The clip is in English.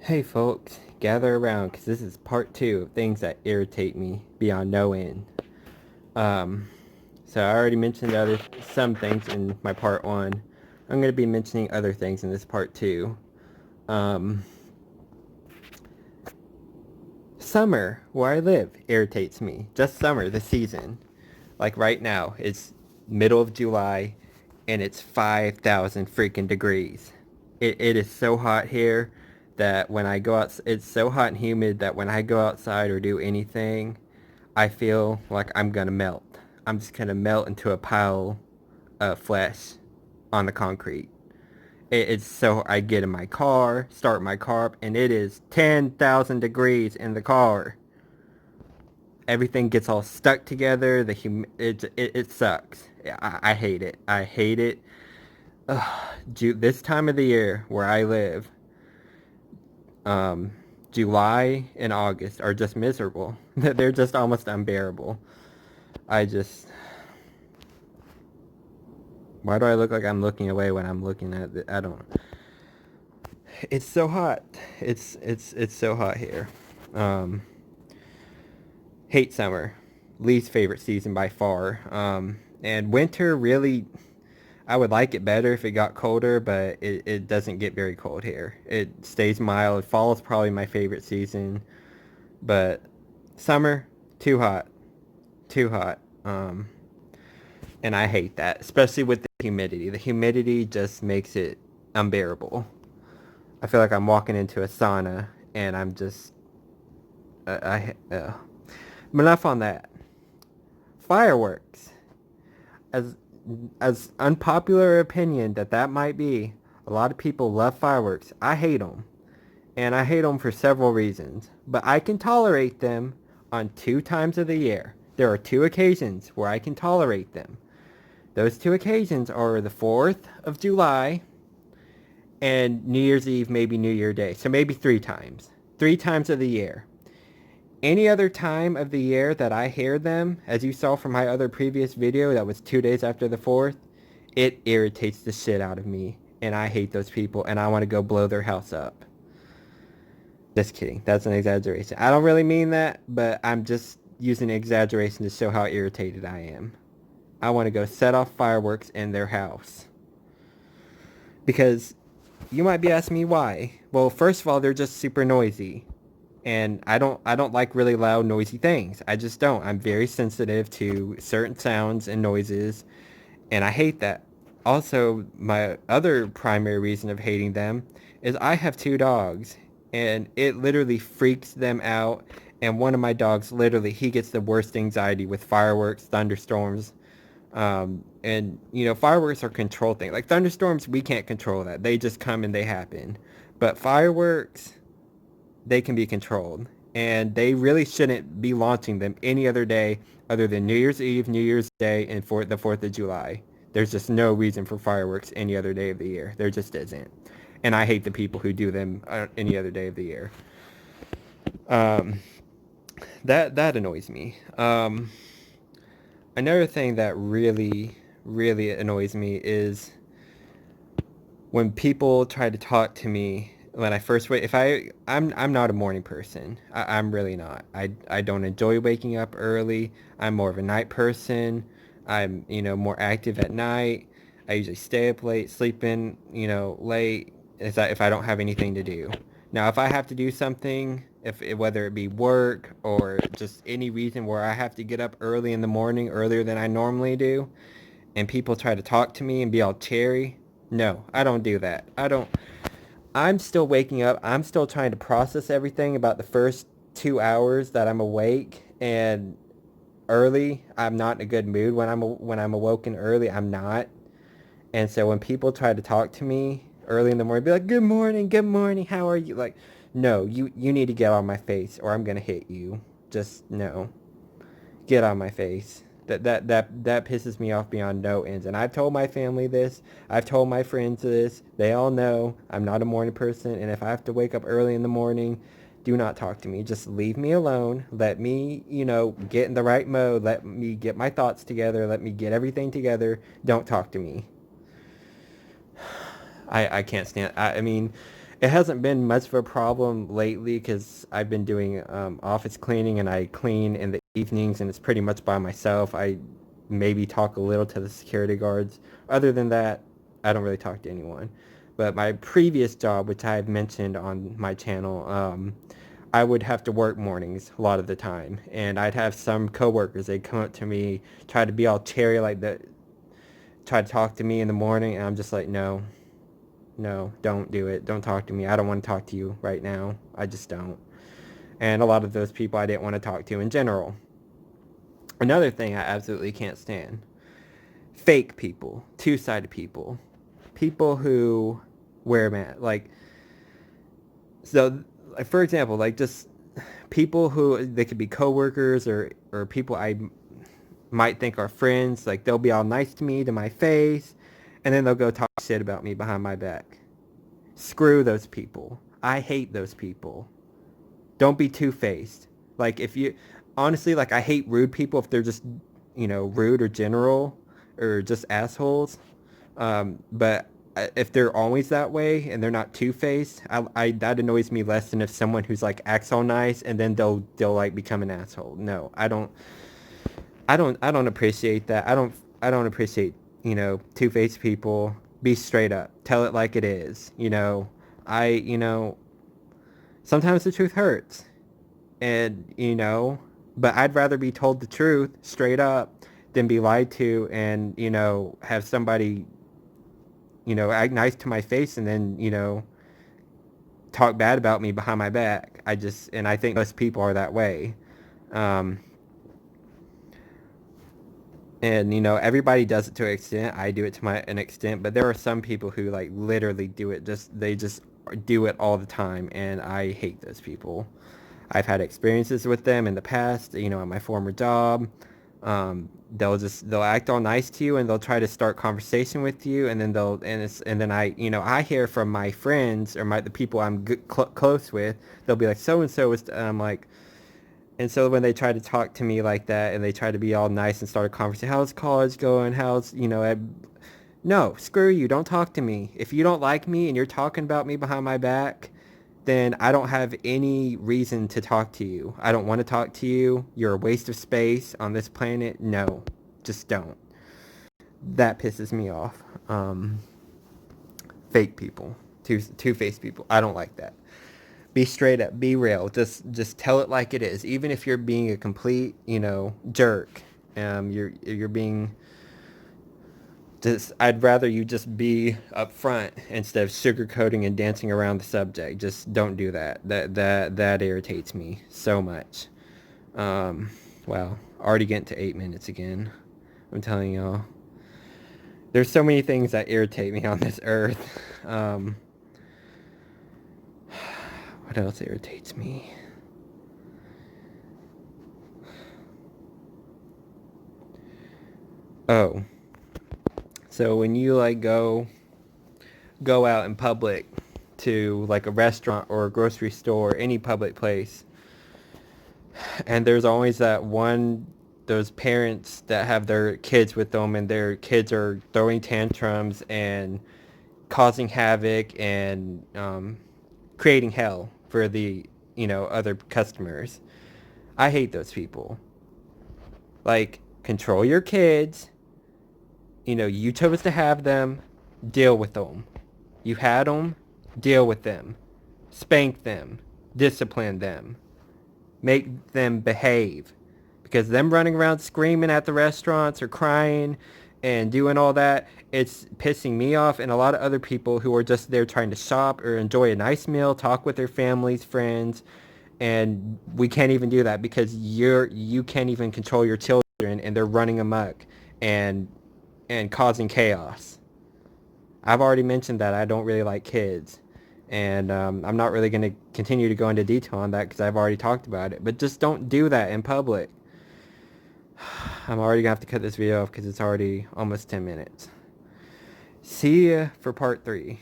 Hey folks, gather around because this is part two of things that irritate me beyond no end. Um, so I already mentioned some things in my part one. I'm going to be mentioning other things in this part two. Um, Summer, where I live, irritates me. Just summer, the season. Like right now, it's middle of July and it's 5,000 freaking degrees. It is so hot here that when I go out, it's so hot and humid that when I go outside or do anything, I feel like I'm gonna melt. I'm just gonna melt into a pile of flesh on the concrete. It's so I get in my car, start my car up, and it is 10,000 degrees in the car. Everything gets all stuck together. It sucks. I hate it. I hate it. This time of the year where I live, um, July and August are just miserable. They're just almost unbearable. I just, why do I look like I'm looking away when I'm looking at it? I don't know. It's so hot. It's so hot here. Um, Hate summer. Least favorite season by far. And winter really, I would like it better if it got colder, but it doesn't get very cold here. It stays mild. Fall is probably my favorite season, but summer, too hot. Too hot. And I hate that, especially with the humidity. The humidity just makes it unbearable. I feel like I'm walking into a sauna and I'm just, But enough on that. Fireworks. As as unpopular opinion that might be, a lot of people love fireworks. I hate them, and I hate them for several reasons. But I can tolerate them on two times of the year. There are two occasions where I can tolerate them. Those two occasions are the 4th of July and New Year's Eve, maybe New Year Day. So maybe three times. Three times of the year. Any other time of the year that I hear them, as you saw from my other previous video that was 2 days after the 4th, it irritates the shit out of me. And I hate those people and I want to go blow their house up. Just kidding. That's an exaggeration. I don't really mean that, but I'm just using exaggeration to show how irritated I am. I want to go set off fireworks in their house. Because you might be asking me why. Well, first of all, they're just super noisy. And I don't like really loud noisy things. I just don't. I'm very sensitive to certain sounds and noises, and I hate that. Also, my other primary reason of hating them is I have two dogs, and it literally freaks them out. And one of my dogs, literally, he gets the worst anxiety with fireworks, thunderstorms. And, fireworks are control things. Like thunderstorms, we can't control that. They just come and they happen. But fireworks, they can be controlled. And they really shouldn't be launching them any other day other than New Year's Eve, New Year's Day, and for the 4th of July. There's just no reason for fireworks any other day of the year. There just isn't. And I hate the people who do them any other day of the year. Um, that annoys me. Another thing that really annoys me is when people try to talk to me when I first wake. I'm not a morning person. I'm really not. I don't enjoy waking up early. I'm more of a night person. I'm more active at night. I usually stay up late, sleep in late if I don't have anything to do. Now, if I have to do something, if whether it be work or just any reason where I have to get up early in the morning, earlier than I normally do, and people try to talk to me and be all cherry, no, I don't do that. I don't. I'm still waking up. I'm still trying to process everything about the first 2 hours that I'm awake and early. I'm not in a good mood when I'm awoken early. I'm not. And so when people try to talk to me early in the morning, be like, good morning, how are you? Like, no, you need to get on my face or I'm gonna hit you. Just no. Get on my face. That pisses me off beyond no ends. And I've told my family this. I've told my friends this. They all know I'm not a morning person. And if I have to wake up early in the morning, do not talk to me. Just leave me alone. Let me, get in the right mode. Let me get my thoughts together. Let me get everything together. Don't talk to me. I can't stand. I mean, It hasn't been much of a problem lately because I've been doing office cleaning, and I clean in the evenings, and it's pretty much by myself. I maybe talk a little to the security guards. Other than that, I don't really talk to anyone. But my previous job, which I've mentioned on my channel, I would have to work mornings a lot of the time, and I'd have some coworkers. They'd come up to me, try to be all cherry like that, try to talk to me in the morning, and I'm just like, no, no, don't do it. Don't talk to me. I don't want to talk to you right now. I just don't. And a lot of those people I didn't want to talk to in general. Another thing I absolutely can't stand: fake people, two-sided people, people who wear masks. So, like, for example, like, just people who they could be coworkers or people I might think are friends. Like, they'll be all nice to me to my face, and then they'll go talk shit about me behind my back. Screw those people. I hate those people. Don't be two-faced. Like, if you honestly, like, I hate rude people if they're just, rude or general or just assholes. But if they're always that way and they're not two-faced, I that annoys me less than if someone who's like acts all nice and then they'll like become an asshole. No, I don't appreciate that. I don't appreciate, two-faced people. Be straight up. Tell it like it is. I, sometimes the truth hurts. And, but I'd rather be told the truth straight up than be lied to and, have somebody, act nice to my face and then, talk bad about me behind my back. And I think most people are that way. Um, And everybody does it to an extent. I do it to an extent, but there are some people who like literally do it. They just do it all the time, and I hate those people. I've had experiences with them in the past. At my former job, they'll act all nice to you, and they'll try to start conversation with you, and then I hear from my friends or the people I'm close with. They'll be like, so and so is. I'm like. And so when they try to talk to me like that and they try to be all nice and start a conversation, how's college going? No, screw you. Don't talk to me. If you don't like me and you're talking about me behind my back, then I don't have any reason to talk to you. I don't want to talk to you. You're a waste of space on this planet. No, just don't. That pisses me off. Fake people, two-faced people. I don't like that. Be straight up, be real. Just tell it like it is. Even if you're being a complete, jerk. You're being just I'd rather you just be upfront instead of sugarcoating and dancing around the subject. Just don't do that. That irritates me so much. Wow, already getting to 8 minutes again. I'm telling y'all. There's so many things that irritate me on this earth. What else irritates me? Oh, so when you like go out in public to like a restaurant or a grocery store, any public place, and there's always those parents that have their kids with them, and their kids are throwing tantrums and causing havoc and creating hell for the other customers. I hate those people. Like, control your kids. You chose to have them. Deal with them. You had them. Deal with them. Spank them. Discipline them. Make them behave. Because them running around screaming at the restaurants or crying and doing all that, it's pissing me off and a lot of other people who are just there trying to shop or enjoy a nice meal, talk with their families, friends, and we can't even do that because you can't even control your children and they're running amok and causing chaos. I've already mentioned that I don't really like kids, and I'm not really going to continue to go into detail on that because I've already talked about it, but just don't do that in public. I'm already going to have to cut this video off because it's already almost 10 minutes. See ya for part 3.